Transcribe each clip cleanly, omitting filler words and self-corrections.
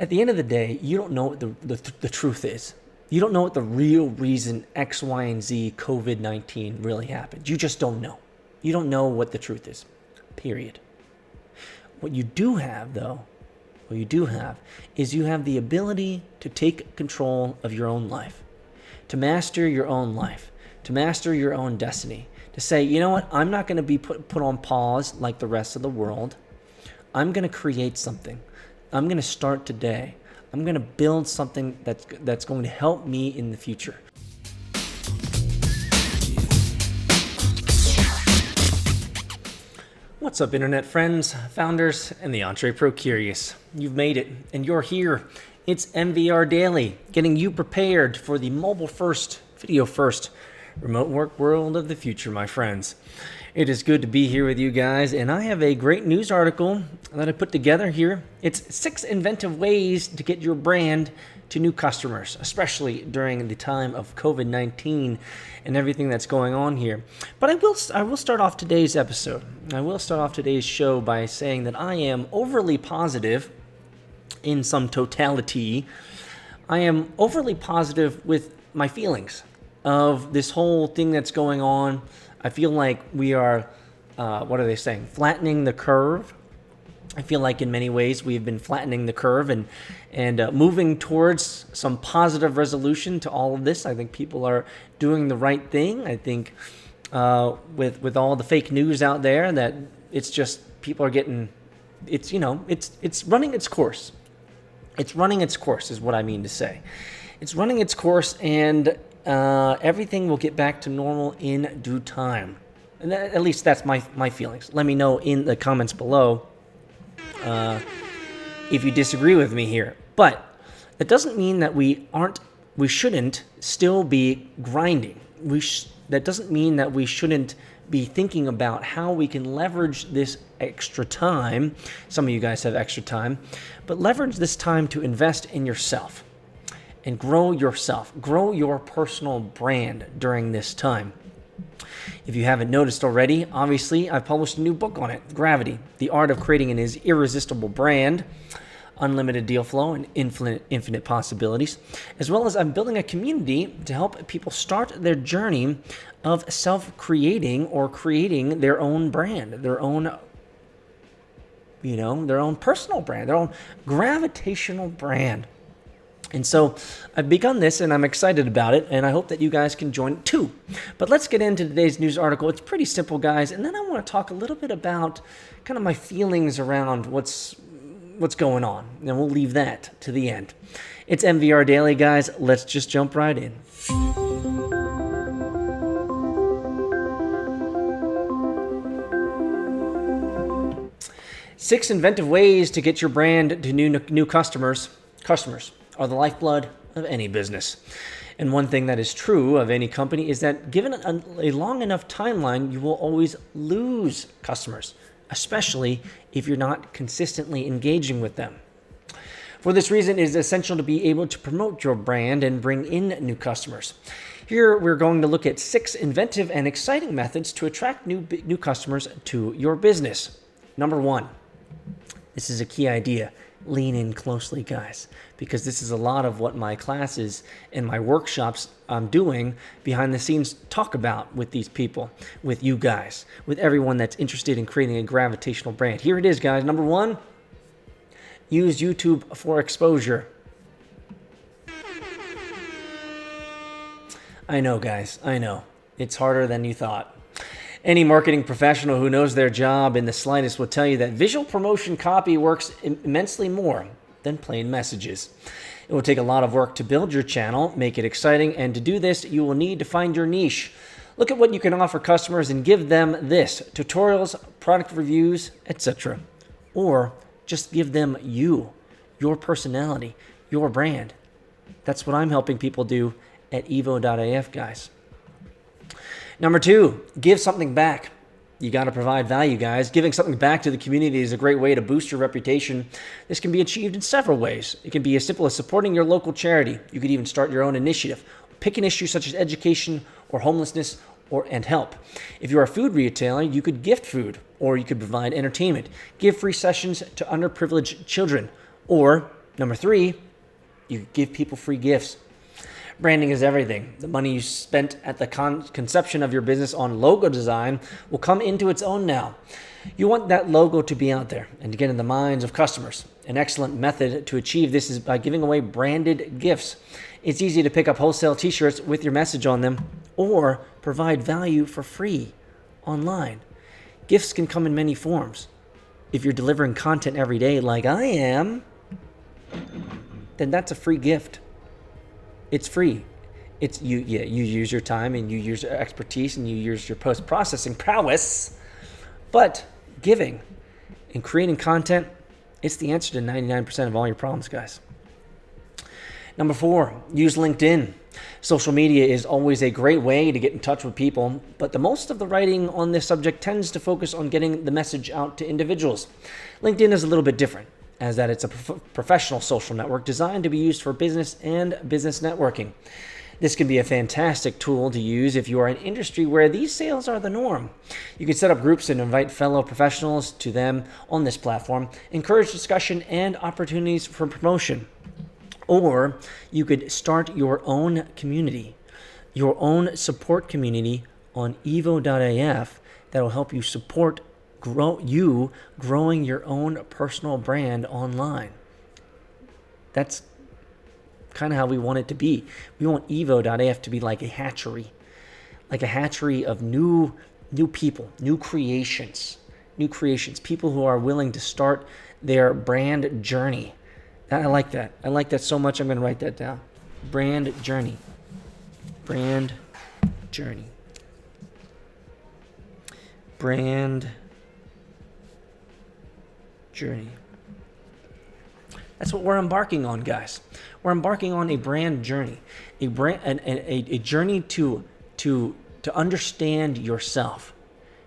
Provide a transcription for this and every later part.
At the end of the day, you don't know what the truth is. You don't know what the real reason X, Y, and Z COVID-19 really happened. You just don't know. You don't know what the truth is, period. What you do have, though, is you have the ability to take control of your own life, to master your own life, to master your own destiny, to say, you know what, I'm not going to be put on pause like the rest of the world. I'm going to create something. I'm going to start today. I'm going to build something that's going to help me in the future. What's up, internet friends, founders, and the Entre-Pro Curious? You've made it, and you're here. It's MVR Daily, getting you prepared for the mobile first, video first, remote work world of the future, my friends. It is good to be here with you guys, and I have a great news article that I put together here. It's 6 inventive ways to get your brand to new customers, especially during the time of COVID-19 and everything that's going on here. But I will start off today's episode. I will start off today's show by saying that I am overly positive in some totality. I am overly positive with my feelings of this whole thing that's going on. I feel like we are, what are they saying? Flattening the curve. I feel like in many ways we've been flattening the curve and moving towards some positive resolution to all of this. I think people are doing the right thing. I think with all the fake news out there, that it's just people are getting, it's running its course. It's running its course is what I mean to say. It's running its course, and everything will get back to normal in due time. And at least that's my feelings. Let me know in the comments below if you disagree with me here. But it doesn't mean that we shouldn't still be grinding. That doesn't mean that we shouldn't be thinking about how we can leverage this extra time. Some of you guys have extra time, but leverage this time to invest in yourself and grow yourself, grow your personal brand during this time. If you haven't noticed already, obviously, I've published a new book on it, Gravity, The Art of Creating an Irresistible Brand, Unlimited Deal Flow, and Infinite Possibilities, as well as I'm building a community to help people start their journey of self-creating or creating their own brand, their own personal brand, their own gravitational brand. And so I've begun this, and I'm excited about it, and I hope that you guys can join too. But let's get into today's news article. It's pretty simple, guys, and then I want to talk a little bit about kind of my feelings around what's going on, and we'll leave that to the end. It's MVR Daily, guys. Let's just jump right in. Six inventive ways to get your brand to new customers. Customers are the lifeblood of any business. And one thing that is true of any company is that given a long enough timeline, you will always lose customers, especially if you're not consistently engaging with them. For this reason, it is essential to be able to promote your brand and bring in new customers. Here, we're going to look at 6 inventive and exciting methods to attract new customers to your business. Number 1, this is a key idea. Lean in closely, guys, because this is a lot of what my classes and my workshops I'm doing behind the scenes talk about with these people, with you guys, with everyone that's interested in creating a gravitational brand. Here it is, guys. Number 1, use YouTube for exposure. I know, guys. I know. It's harder than you thought. Any marketing professional who knows their job in the slightest will tell you that visual promotion copy works immensely more than plain messages. It will take a lot of work to build your channel, make it exciting, and to do this, you will need to find your niche. Look at what you can offer customers and give them this: tutorials, product reviews, etc. Or just give them you, your personality, your brand. That's what I'm helping people do at evo.af, guys. Number 2, give something back. You got to provide value, guys. Giving something back to the community is a great way to boost your reputation. This can be achieved in several ways. It can be as simple as supporting your local charity. You could even start your own initiative. Pick an issue such as education or homelessness and help. If you're a food retailer, you could gift food, or you could provide entertainment. Give free sessions to underprivileged children, or Number 3, you give people free gifts. Branding is everything. The money you spent at the conception of your business on logo design will come into its own now. You want that logo to be out there and to get in the minds of customers. An excellent method to achieve this is by giving away branded gifts. It's easy to pick up wholesale t-shirts with your message on them or provide value for free online. Gifts can come in many forms. If you're delivering content every day like I am, then that's a free gift. It's free. It's you use your time and you use your expertise and you use your post-processing prowess. But giving and creating content, it's the answer to 99% of all your problems, guys. Number 4, use LinkedIn. Social media is always a great way to get in touch with people, but the most of the writing on this subject tends to focus on getting the message out to individuals. LinkedIn is a little bit different, as that it's a professional social network designed to be used for business and business networking. This can be a fantastic tool to use if you are in an industry where these sales are the norm. You can set up groups and invite fellow professionals to them on this platform, encourage discussion and opportunities for promotion. Or you could start your own community, your own support community on evo.af that will help you support growing your own personal brand online. That's kind of how we want it to be. We want evo.af to be like a hatchery of new people, new creations, people who are willing to start their brand journey. I like that. I like that so much. I'm going to write that down. Brand journey. Brand journey. Brand journey. That's what we're embarking on, guys. We're embarking on a brand journey, a journey to understand yourself,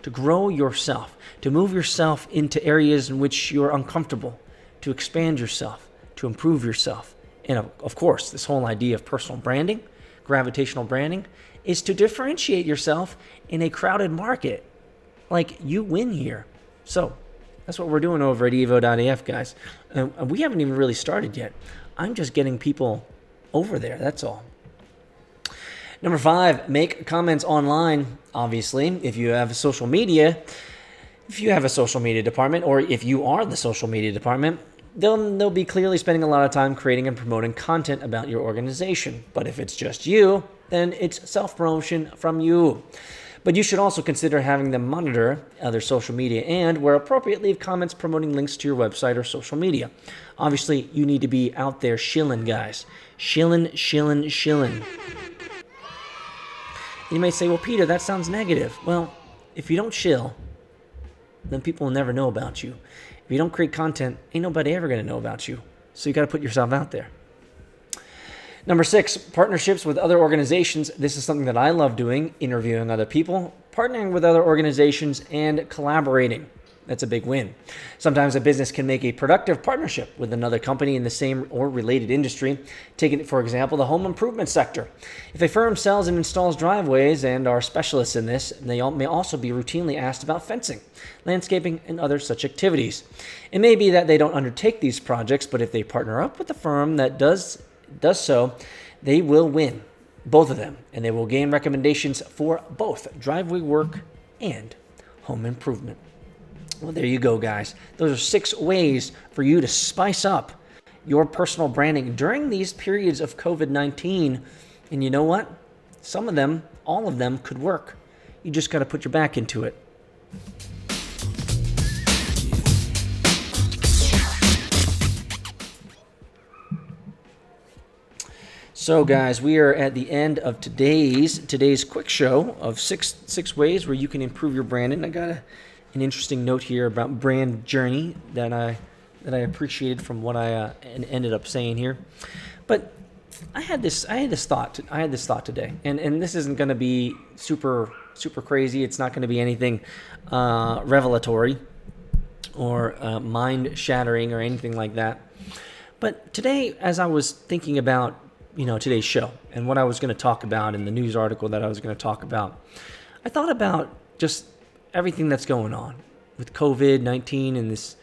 to grow yourself, to move yourself into areas in which you're uncomfortable, to expand yourself, to improve yourself. And of course, this whole idea of personal branding, gravitational branding, is to differentiate yourself in a crowded market. Like, you win here. So that's what we're doing over at evo.af, guys. And we haven't even really started yet. I'm just getting people over there. That's all. Number 5, make comments online. Obviously, if you have social media department, or if you are the social media department, they'll be clearly spending a lot of time creating and promoting content about your organization. But if it's just you, then it's self-promotion from you. But you should also consider having them monitor other social media and, where appropriate, leave comments promoting links to your website or social media. Obviously, you need to be out there shilling, guys. Shilling. You may say, well, Peter, that sounds negative. Well, if you don't shill, then people will never know about you. If you don't create content, ain't nobody ever going to know about you. So you got to put yourself out there. Number 6, partnerships with other organizations. This is something that I love doing, interviewing other people, partnering with other organizations, and collaborating. That's a big win. Sometimes a business can make a productive partnership with another company in the same or related industry. Take, for example, the home improvement sector. If a firm sells and installs driveways and are specialists in this, they may also be routinely asked about fencing, landscaping, and other such activities. It may be that they don't undertake these projects, but if they partner up with a firm that does so, they will win, both of them, and they will gain recommendations for both driveway work and home improvement. Well, there you go, guys. Those are 6 ways for you to spice up your personal branding during these periods of COVID-19. And you know what? Some of them, all of them could work. You just got to put your back into it. So, guys, we are at the end of today's quick show of six ways where you can improve your branding. I got an interesting note here about brand journey that I appreciated from what I ended up saying here. But I had this thought today, and this isn't going to be super crazy. It's not going to be anything revelatory or mind shattering or anything like that. But today, as I was thinking about today's show and what I was going to talk about in the news article that I was going to talk about, I thought about just everything that's going on with COVID-19 and this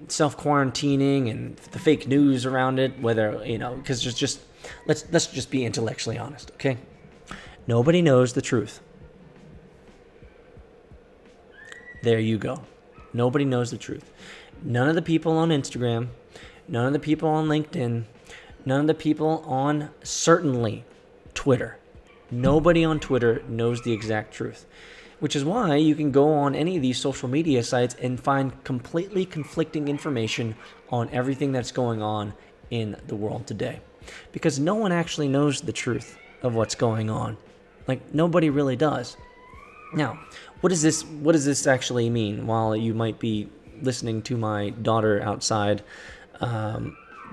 self-quarantining and the fake news around it, whether, because there's just, let's just be intellectually honest, okay? Nobody knows the truth. There you go. Nobody knows the truth. None of the people on Instagram, none of the people on LinkedIn, none of the people on, certainly, Twitter. Nobody on Twitter knows the exact truth, which is why you can go on any of these social media sites and find completely conflicting information on everything that's going on in the world today, because no one actually knows the truth of what's going on. Like, nobody really does. Now, what does this actually mean? While you might be listening to my daughter outside,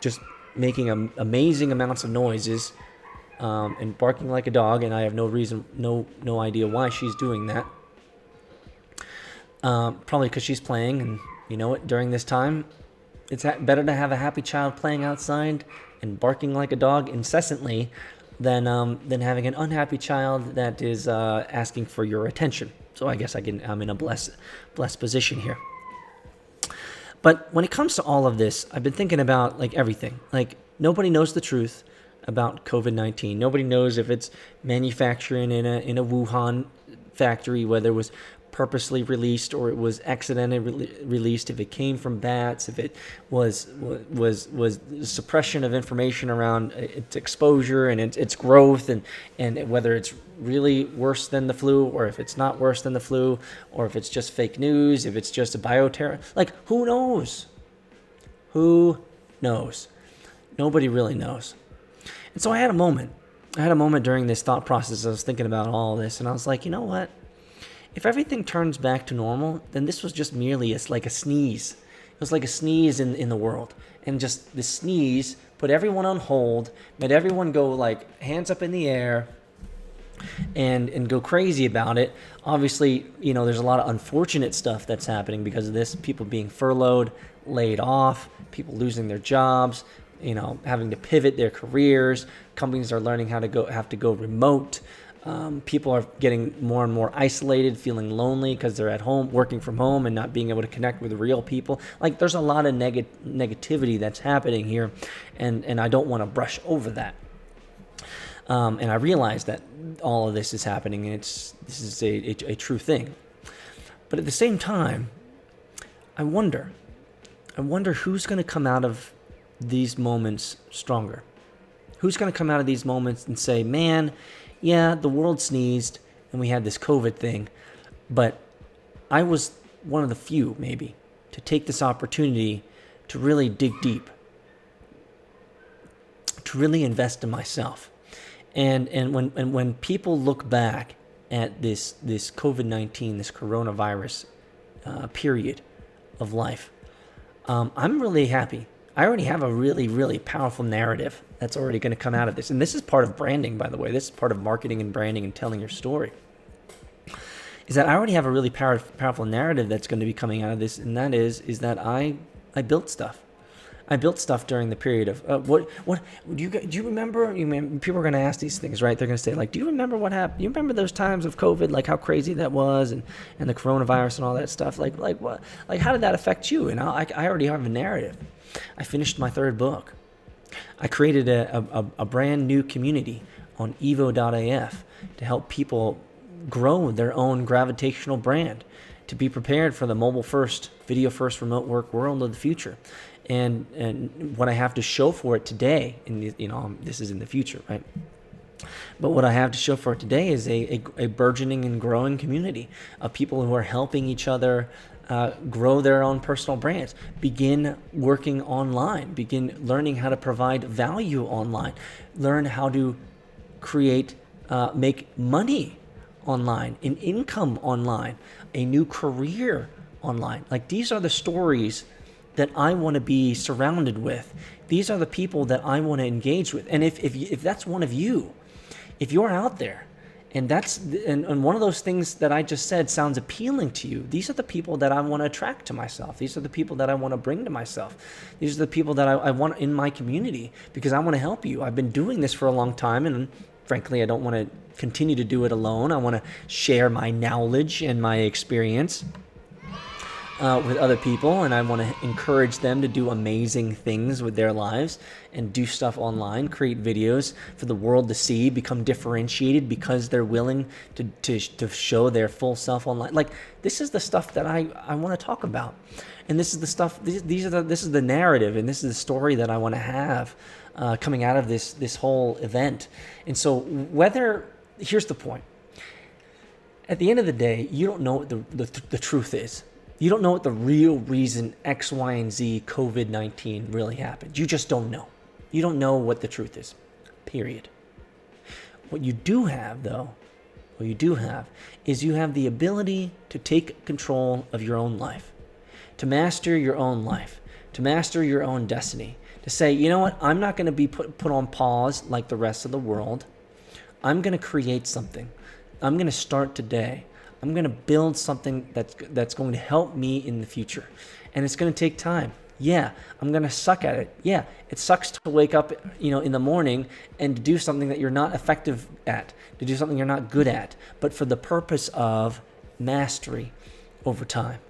just making amazing amounts of noises, and barking like a dog, and I have no idea why she's doing that. Probably because she's playing, and you know what? During this time, it's better to have a happy child playing outside and barking like a dog incessantly than having an unhappy child that is asking for your attention. So I guess I'm in a blessed position here. But when it comes to all of this, I've been thinking about everything. Nobody knows the truth about COVID-19. Nobody knows if it's manufacturing in a Wuhan factory, whether it was purposely released or it was accidentally released, if it came from bats, if it was suppression of information around its exposure and its growth, and whether it's really worse than the flu, or if it's not worse than the flu, or if it's just fake news, if it's just a bioterror. Who knows? Who knows? Nobody really knows. And so I had a moment during this thought process. I was thinking about all this, and I was like, you know what? If everything turns back to normal, then this was just merely a sneeze. It was like a sneeze in the world. And just the sneeze put everyone on hold, made everyone go hands up in the air and go crazy about it. Obviously, there's a lot of unfortunate stuff that's happening because of this. People being furloughed, laid off, people losing their jobs, having to pivot their careers. Companies are learning have to go remote. People are getting more and more isolated, feeling lonely because they're at home, working from home, and not being able to connect with real people. There's a lot of negativity that's happening here, and I don't want to brush over that. And I realize that all of this is happening, and this is a true thing. But at the same time, I wonder who's going to come out of these moments stronger. Who's going to come out of these moments and say, man, yeah, the world sneezed and we had this COVID thing, but I was one of the few, maybe, to take this opportunity to really dig deep, to really invest in myself. And when people look back at this COVID-19, this coronavirus period of life, I'm really happy. I already have a really, really powerful narrative that's already going to come out of this. And this is part of branding, by the way. This is part of marketing and branding and telling your story. Is that I already have a really powerful narrative that's going to be coming out of this, and that is that I built stuff. I built stuff during the period of what do you remember? People are going to ask these things, right? They're going to say, do you remember what happened? Do you remember those times of COVID, how crazy that was, and the coronavirus and all that stuff? What? How did that affect you? And I already have a narrative. I finished my third book. I created a brand new community on evo.af to help people grow their own gravitational brand, to be prepared for the mobile first, video first, remote work world of the future. And what I have to show for it today, this is in the future, right? But what I have to show for it today is a burgeoning and growing community of people who are helping each other grow their own personal brands, begin working online, begin learning how to provide value online, learn how to create, make money online, an income online, a new career online. These are the stories that I want to be surrounded with. These are the people that I want to engage with. And if that's one of you, if you're out there, and one of those things that I just said sounds appealing to you, these are the people that I want to attract to myself. These are the people that I want to bring to myself. These are the people that I want in my community, because I want to help you. I've been doing this for a long time, and frankly, I don't want to continue to do it alone. I want to share my knowledge and my experience. with other people, and I want to encourage them to do amazing things with their lives and do stuff online, create videos for the world to see, become differentiated because they're willing to show their full self online. Like, this is the stuff that I want to talk about, and this is the stuff. This is the narrative, and this is the story that I want to have coming out of this whole event. And so, here's the point. At the end of the day, you don't know what the truth is. You don't know what the real reason X, Y, and Z COVID-19 really happened. You just don't know. You don't know what the truth is, period. What you do have, though, is you have the ability to take control of your own life, to master your own life, to master your own destiny, to say, you know what, I'm not going to be put on pause like the rest of the world. I'm going to create something. I'm going to start today. I'm going to build something that's going to help me in the future. And it's going to take time. Yeah, I'm going to suck at it. Yeah, it sucks to wake up, in the morning and to do something that you're not effective at, to do something you're not good at, but for the purpose of mastery over time,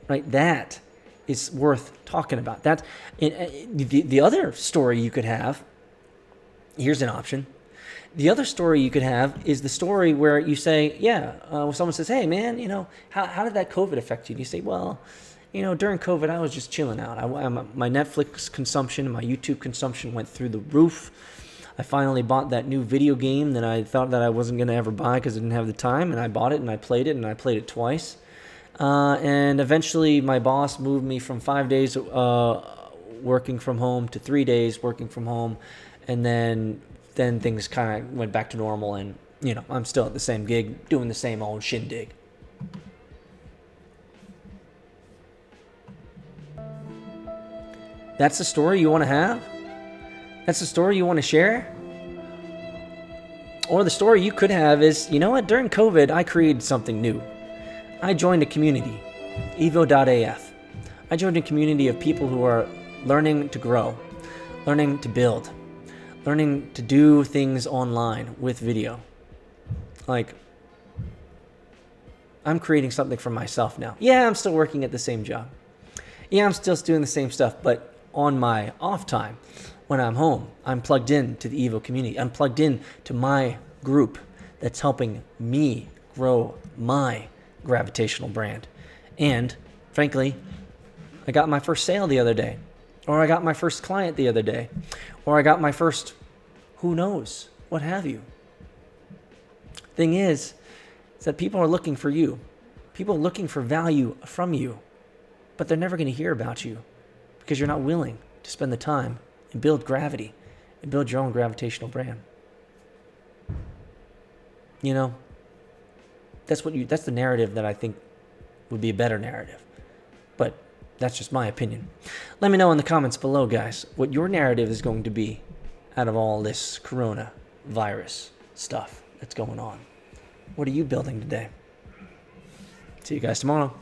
right? That is worth talking about. That the other story you could have, here's an option. The other story you could have is the story where you say, when someone says, hey, man, how did that COVID affect you? And you say, well, during COVID, I was just chilling out. My Netflix consumption and my YouTube consumption went through the roof. I finally bought that new video game that I thought that I wasn't going to ever buy because I didn't have the time, and I bought it, and I played it twice. And eventually my boss moved me from 5 days working from home to 3 days working from home, and then things kind of went back to normal, and I'm still at the same gig doing the same old shindig. That's the story you want to have? That's the story you want to share? Or the story you could have is, during COVID, I created something new. I joined a community, evo.af. I joined a community of people who are learning to grow, learning to build, learning to do things online with video. Like, I'm creating something for myself now. Yeah, I'm still working at the same job. Yeah, I'm still doing the same stuff, but on my off time, when I'm home, I'm plugged in to the Evo community. I'm plugged in to my group that's helping me grow my gravitational brand. And frankly, I got my first sale the other day, or I got my first client the other day, or I got my first, who knows, what have you. Thing is that people are looking for you. People are looking for value from you, but they're never going to hear about you because you're not willing to spend the time and build gravity and build your own gravitational brand. That's the narrative that I think would be a better narrative. But that's just my opinion. Let me know in the comments below, guys, what your narrative is going to be out of all this coronavirus stuff that's going on. What are you building today? See you guys tomorrow.